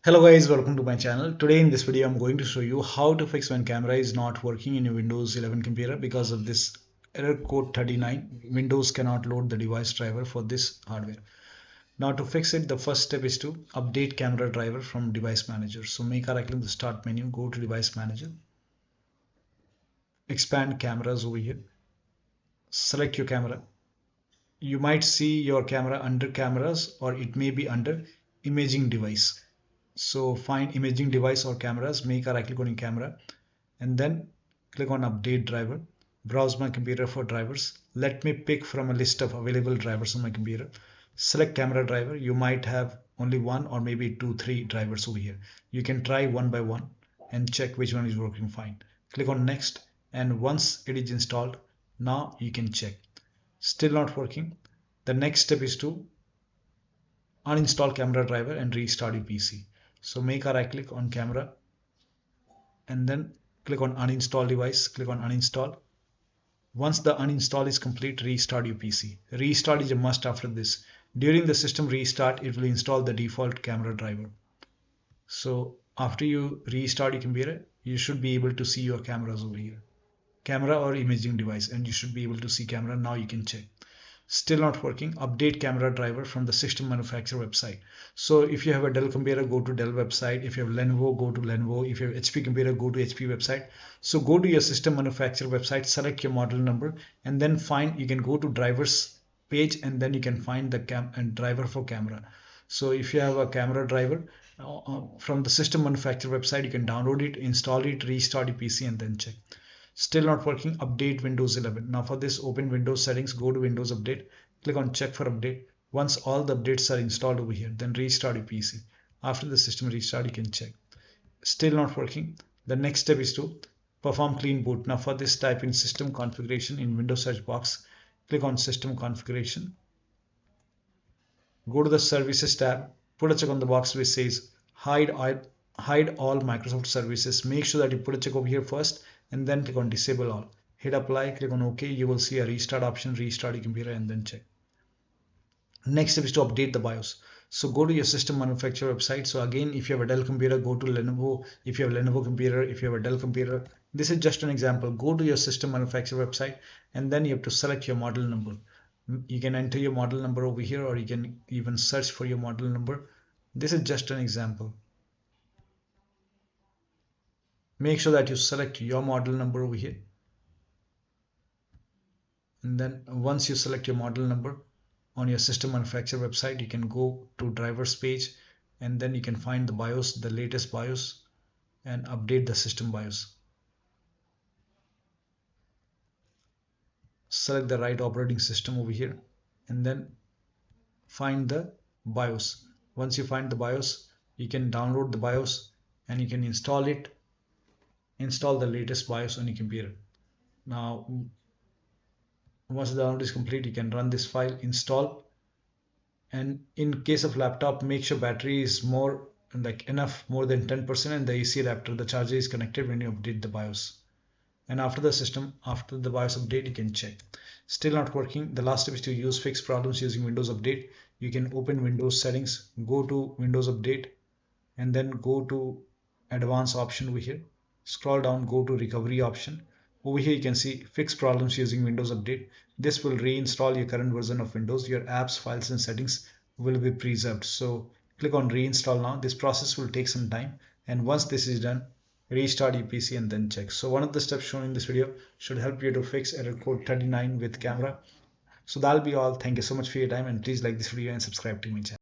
Hello guys, welcome to my channel. Today in this video I'm going to show you how to fix when camera is not working in your Windows 11 computer because of this error code 39. Windows cannot load the device driver for this hardware. Now to fix it, the first step is to update camera driver from device manager. So make a right click in the start menu, go to device manager, expand cameras over here, select your camera. You might see your camera under cameras or it may be under imaging device. So find imaging device or cameras, make a right click on your camera and then click on update driver. Browse my computer for drivers. Let me pick from a list of available drivers on my computer. Select camera driver. You might have only one or maybe 2-3 drivers over here. You can try one by one and check which one is working fine. Click on next, and once it is installed, now you can check. Still not working. The next step is to uninstall camera driver and restart your PC. So make a right click on camera and then click on uninstall device, click on uninstall. Once the uninstall is complete, restart your PC. Restart is a must after this. During the system restart, it will install the default camera driver. So after you restart your computer, you should be able to see your cameras over here. Camera or imaging device, and you should be able to see camera. Now you can check. Still not working, update camera driver from the system manufacturer website. So if you have a Dell computer, go to Dell website. If you have Lenovo, go to Lenovo. If you have HP computer, go to HP website. So go to your system manufacturer website, select your model number, and then you can go to drivers page, and then you can find the driver for camera. So if you have a camera driver from the system manufacturer website, you can download it, install it, restart your PC, and then check. Still not working, update Windows 11. Now for this, open Windows settings, go to Windows Update, click on check for update. Once all the updates are installed over here, then restart your PC. After the system restart, you can check. Still not working. The next step is to perform clean boot. Now for this, type in system configuration in Windows search box, click on system configuration. Go to the services tab, put a check on the box which says hide all Microsoft services. Make sure that you put a check over here first and then click on disable all. Hit apply, click on OK. You will see a restart option, restart your computer and then check. Next step is to update the BIOS. So go to your system manufacturer website. So again, if you have a Dell computer, go to Lenovo. If you have a Lenovo computer, if you have a Dell computer, this is just an example. Go to your system manufacturer website and then you have to select your model number. You can enter your model number over here, or you can even search for your model number. This is just an example. Make sure that you select your model number over here, and then once you select your model number on your system manufacturer website, you can go to drivers page and then you can find the BIOS, the latest BIOS, and update the system BIOS. Select the right operating system over here and then find the BIOS. Once you find the BIOS, you can download the BIOS and you can install it. Install the latest BIOS on your computer. Now once the download is complete, you can run this file, install, and in case of laptop, make sure battery is more than 10% and the AC adapter, the charger is connected when you update the BIOS. And after the BIOS update, you can check. Still not working. The last step is to fix problems using Windows Update. You can open Windows settings, go to Windows Update, and then go to advanced option over here. Scroll down, go to recovery option. Over here you can see fix problems using Windows Update. This will reinstall your current version of Windows. Your apps, files and settings will be preserved. So click on reinstall now. This process will take some time, and once this is done, restart your PC and then check. So one of the steps shown in this video should help you to fix error code 39 with camera. So that'll be all. Thank you so much for your time, and please like this video and subscribe to my channel.